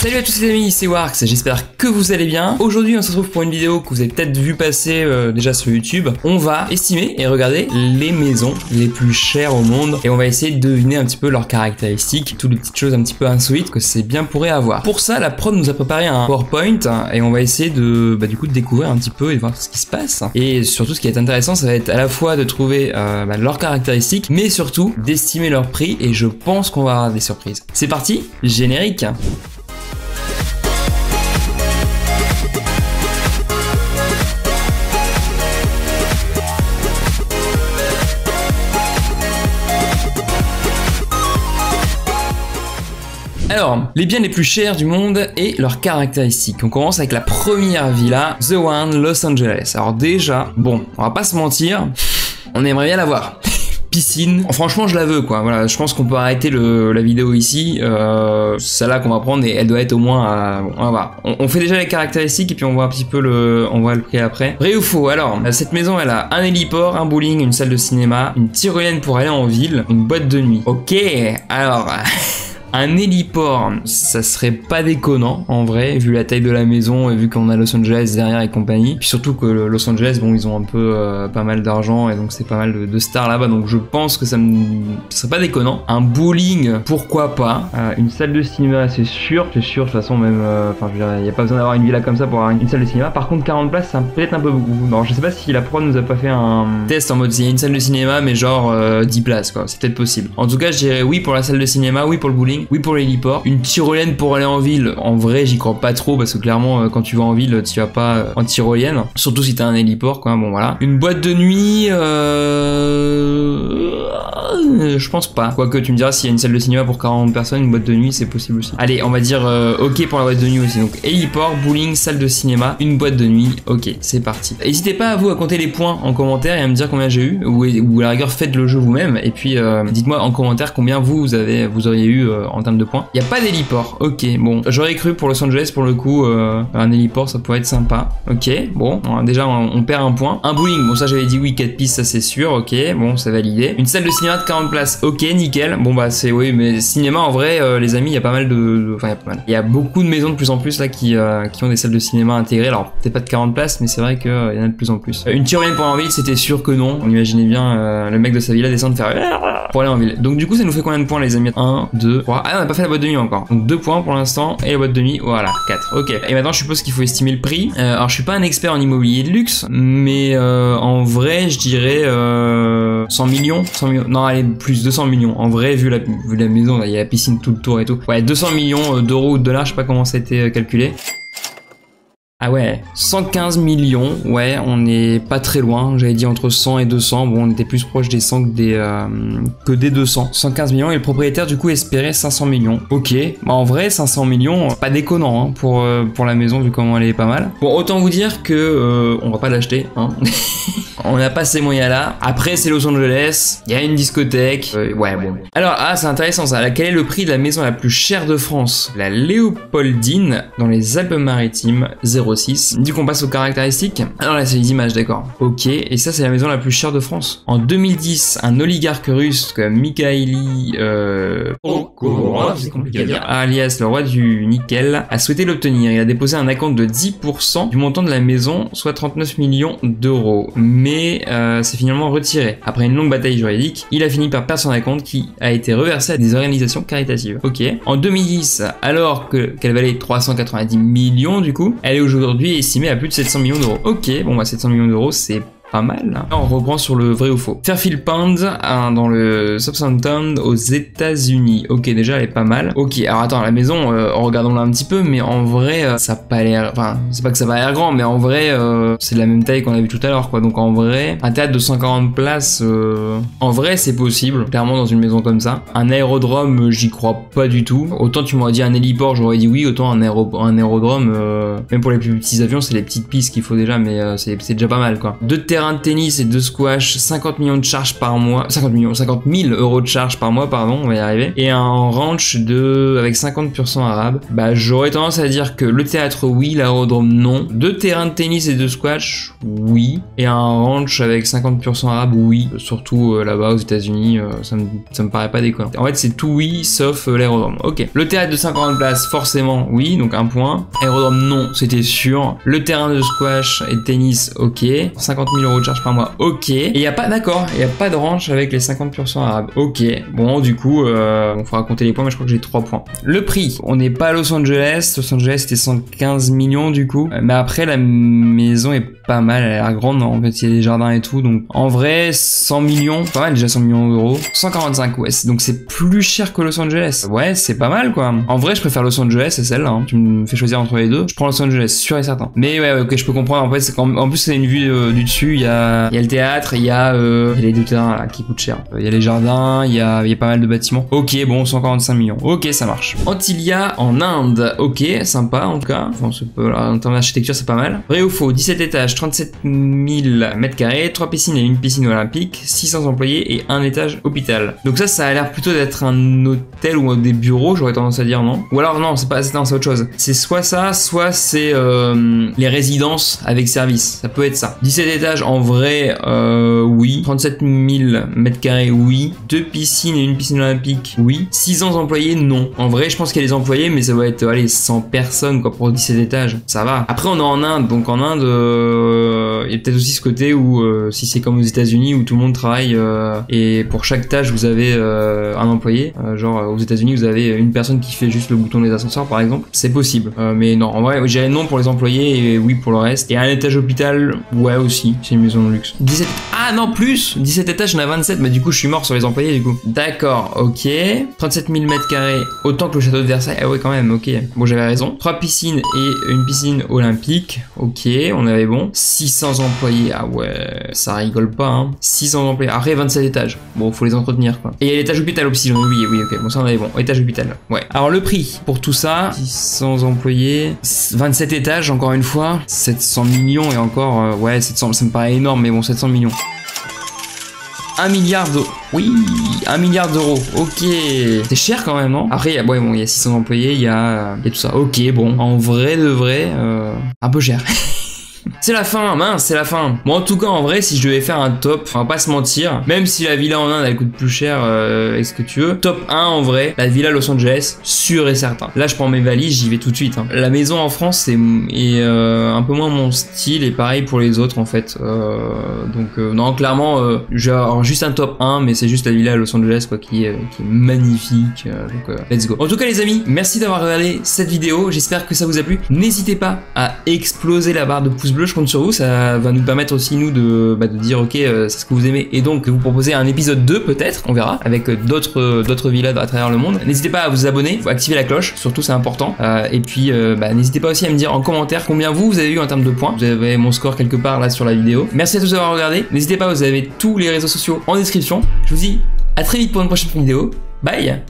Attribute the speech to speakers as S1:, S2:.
S1: Salut à tous les amis, c'est Warx, j'espère que vous allez bien. Aujourd'hui on se retrouve pour une vidéo que vous avez peut-être vu passer déjà sur YouTube. On va estimer et regarder les maisons les plus chères au monde et on va essayer de deviner un petit peu leurs caractéristiques, toutes les petites choses un petit peu insolites que ces biens pourraient avoir. Pour ça, la prod nous a préparé un PowerPoint et on va essayer de, du coup, de découvrir un petit peu et de voir ce qui se passe. Et surtout ce qui est intéressant, ça va être à la fois de trouver leurs caractéristiques, mais surtout d'estimer leur prix et je pense qu'on va avoir des surprises. C'est parti, générique. Alors, les biens les plus chers du monde et leurs caractéristiques. On commence avec la première villa, The One, Los Angeles. Alors déjà, bon, on va pas se mentir, on aimerait bien l'avoir. Piscine, franchement je la veux quoi, voilà, je pense qu'on peut arrêter la vidéo ici, celle-là qu'on va prendre et elle doit être au moins bon, on va voir. On fait déjà les caractéristiques et puis on voit un petit peu on voit le prix après. Vrai ou faux? Alors, cette maison elle a un héliport, un bowling, une salle de cinéma, une tyrolienne pour aller en ville, une boîte de nuit. Ok, alors... Un héliport, ça serait pas déconnant en vrai, vu la taille de la maison et vu qu'on a Los Angeles derrière et compagnie. Puis surtout que Los Angeles, bon, ils ont un peu pas mal d'argent et donc c'est pas mal de stars là-bas. Donc je pense que ça serait pas déconnant. Un bowling, pourquoi pas. Une salle de cinéma, c'est sûr. De toute façon, même, enfin, je veux dire, y a pas besoin d'avoir une villa comme ça pour avoir une salle de cinéma. Par contre, 40 places, c'est peut-être un peu beaucoup. Alors je sais pas si la prod nous a pas fait un test en mode il y a une salle de cinéma, mais genre 10 places quoi. C'est peut-être possible. En tout cas, je dirais oui pour la salle de cinéma, oui pour le bowling. Oui pour l'héliport. Une tyrolienne pour aller en ville, en vrai j'y crois pas trop parce que clairement quand tu vas en ville tu vas pas en tyrolienne, surtout si t'as un héliport quoi, bon voilà. Une boîte de nuit, je pense pas. Quoique tu me diras s'il y a une salle de cinéma pour 40 personnes, une boîte de nuit c'est possible aussi. Allez on va dire ok pour la boîte de nuit aussi, donc héliport, bowling, salle de cinéma, une boîte de nuit, ok c'est parti. N'hésitez pas à vous à compter les points en commentaire et à me dire combien j'ai eu, ou à la rigueur faites le jeu vous-même et puis dites-moi en commentaire combien vous auriez eu en termes de points. Il n'y a pas d'héliport, ok, bon, j'aurais cru pour Los Angeles pour le coup, un héliport ça pourrait être sympa, ok, bon, déjà on perd un point. Un bowling, bon ça j'avais dit oui, 4 pistes ça c'est sûr, ok, bon c'est validé. Une salle de cinéma de 40 places, ok, nickel, bon bah c'est, oui, mais cinéma en vrai, les amis, il y a pas mal enfin il y a pas mal. Il y a beaucoup de maisons de plus en plus là qui ont des salles de cinéma intégrées, alors peut-être pas de 40 places, mais c'est vrai qu'il y en a de plus en plus. Une tyrolienne pour aller en ville, c'était sûr que non, on imaginait bien le mec de sa villa descendre faire pour aller en ville. Donc du coup ça nous fait combien de points les amis? 1, 2, 3, ah on a pas fait la boîte de nuit encore. Donc 2 points pour l'instant et la boîte de nuit, voilà, 4. Ok. Et maintenant je suppose qu'il faut estimer le prix. Alors je suis pas un expert en immobilier de luxe, mais en vrai je dirais 100 millions. Non allez, plus 200 millions. En vrai vu la maison, il y a la piscine tout le tour et tout. Ouais, 200 millions d'euros ou de dollars, je sais pas comment ça a été calculé. Ah ouais, 115 millions, ouais, on est pas très loin, j'avais dit entre 100 et 200, bon on était plus proche des 100 que des 200. 115 millions et le propriétaire du coup espérait 500 millions. Ok, bah en vrai 500 millions, pas déconnant hein, pour la maison vu comment elle est pas mal. Bon autant vous dire que on va pas l'acheter, hein. On n'a pas ces moyens là. Après c'est Los Angeles, il y a une discothèque, ouais bon. Alors c'est intéressant ça, quel est le prix de la maison la plus chère de France? La Léopoldine dans les Alpes-Maritimes, 06. Du coup on passe aux caractéristiques. Alors là c'est les images, d'accord. Ok, et ça c'est la maison la plus chère de France. En 2010, un oligarque russe comme Mikhaïli c'est compliqué à dire, alias le roi du nickel, a souhaité l'obtenir. Il a déposé un acompte de 10% du montant de la maison, soit 39 millions d'euros. Mais c'est finalement retiré. Après une longue bataille juridique, il a fini par perdre son acompte qui a été reversé à des organisations caritatives. Ok. En 2010, alors qu'elle valait 390 millions du coup, elle est aujourd'hui estimée à plus de 700 millions d'euros. Ok, bon bah 700 millions d'euros c'est pas mal. Là, on reprend sur le vrai ou faux. Fairfield Pond dans le Southampton aux États-Unis. Ok, déjà elle est pas mal. Ok, alors attends, la maison, regardons-la un petit peu, mais en vrai, ça a pas l'air. Enfin, c'est pas que ça va l'air grand, mais en vrai, c'est de la même taille qu'on a vu tout à l'heure, quoi. Donc en vrai, un théâtre de 140 places, en vrai, c'est possible, clairement dans une maison comme ça. Un aérodrome, j'y crois pas du tout. Autant tu m'aurais dit un héliport, j'aurais dit oui. Autant un aérodrome, même pour les plus petits avions, c'est les petites pistes qu'il faut déjà, mais c'est déjà pas mal, quoi. 2 terrains terrains de tennis et de squash, 50 millions de charges par mois, 50 000 euros de charges par mois, pardon, on va y arriver, et un ranch avec 50% arabe. Bah, j'aurais tendance à dire que le théâtre, oui, l'aérodrome, non. 2 terrains de tennis et de squash, oui, et un ranch avec 50% arabe, oui, surtout là-bas aux États-Unis, ça me paraît pas déconnant. En fait, c'est tout oui, sauf l'aérodrome. Ok. Le théâtre de 50 places, forcément, oui, donc un point. Aérodrome, non, c'était sûr. Le terrain de squash et de tennis, ok. 50 000 euros de charge par mois, ok. Et il y a pas, d'accord, il y a pas de ranch avec les 50% arabes, ok. Bon, du coup, on fera compter les points, mais je crois que j'ai 3 points. Le prix, on n'est pas à Los Angeles. Los Angeles, c'était 115 millions du coup. Mais après, la maison est pas mal, elle a l'air grande, en fait, il y a des jardins et tout. Donc, en vrai, 100 millions, pas mal déjà 100 millions d'euros. 145, ouais, donc c'est plus cher que Los Angeles. Ouais, c'est pas mal quoi. En vrai, je préfère Los Angeles, c'est celle-là. Hein. Tu me fais choisir entre les deux. Je prends Los Angeles, sûr et certain. Mais ouais, ok, je peux comprendre. En fait, c'est en plus, c'est une vue du dessus. Il y a le théâtre, il y a les 2 terrains là qui coûtent cher. Il y a les jardins, il y a pas mal de bâtiments. Ok, bon, 145 millions. Ok, ça marche. Antilia en Inde. Ok, sympa en tout cas. Enfin, en termes d'architecture, c'est pas mal. Vrai ou faux, 17 étages, 37 000 m², 3 piscines et une piscine olympique, 600 employés et un étage hôpital. Donc ça a l'air plutôt d'être un hôtel ou des bureaux, j'aurais tendance à dire, non? Ou alors non, c'est autre chose. C'est soit ça, soit c'est les résidences avec service. Ça peut être ça. 17 étages en vrai, oui. 37 000 m², oui. 2 piscines et une piscine olympique, oui. 600 employés, non. En vrai, je pense qu'il y a des employés, mais ça va être, allez, 100 personnes quoi pour 17 étages. Ça va. Après, on est en Inde, donc en Inde, il y a peut-être aussi ce côté où si c'est comme aux États-Unis où tout le monde travaille et pour chaque tâche vous avez un employé, genre aux États-Unis vous avez une personne qui fait juste le bouton des ascenseurs par exemple, c'est possible. Mais non, en vrai, je dirais non pour les employés et oui pour le reste. Et un étage hôpital, ouais aussi, c'est une maison de luxe. 17, ah non plus, 17 étages, j'en ai 27, mais du coup je suis mort sur les employés du coup. D'accord, ok. 37 000 m², autant que le château de Versailles, ah ouais quand même, ok. Bon j'avais raison. 3 piscines et une piscine olympique, ok, on avait bon. 600 employés, ah ouais, ça rigole pas hein. 600 employés, après 27 étages, bon faut les entretenir quoi. Et il y a l'étage hôpital aussi, j'en ai oublié, oui ok, bon ça on avait bon, étage hôpital, ouais. Alors le prix pour tout ça, 600 employés, 27 étages encore une fois, 700 millions et encore, ouais 700, ça me paraît énorme mais bon 700 millions. 1 milliard d'euros. Oui, 1 milliard d'euros. Ok. C'est cher quand même, non? Après, ouais, bon, il y a 600 employés, il y a tout ça. Ok, bon. En vrai de vrai, un peu cher. C'est la fin, mince, c'est la fin. Bon, en tout cas, en vrai, si je devais faire un top, on va pas se mentir, même si la villa en Inde, elle coûte plus cher, est-ce que tu veux? Top 1, en vrai, la villa Los Angeles, sûr et certain. Là, je prends mes valises, j'y vais tout de suite. Hein. La maison en France, est un peu moins mon style, et pareil pour les autres, en fait. Donc, non, clairement, genre, juste un top 1, mais c'est juste la villa Los Angeles, quoi, qui est magnifique. Donc, let's go. En tout cas, les amis, merci d'avoir regardé cette vidéo. J'espère que ça vous a plu. N'hésitez pas à exploser la barre de pouce bleu, je compte sur vous, ça va nous permettre aussi nous de dire ok c'est ce que vous aimez et donc de vous proposer un épisode 2 peut-être, on verra, avec d'autres villas à travers le monde. N'hésitez pas à vous abonner, à activer la cloche, surtout c'est important, et puis n'hésitez pas aussi à me dire en commentaire combien vous avez eu en termes de points. Vous avez mon score quelque part là sur la vidéo. Merci à tous d'avoir regardé, n'hésitez pas, vous avez tous les réseaux sociaux en description. Je vous dis à très vite pour une prochaine vidéo, bye.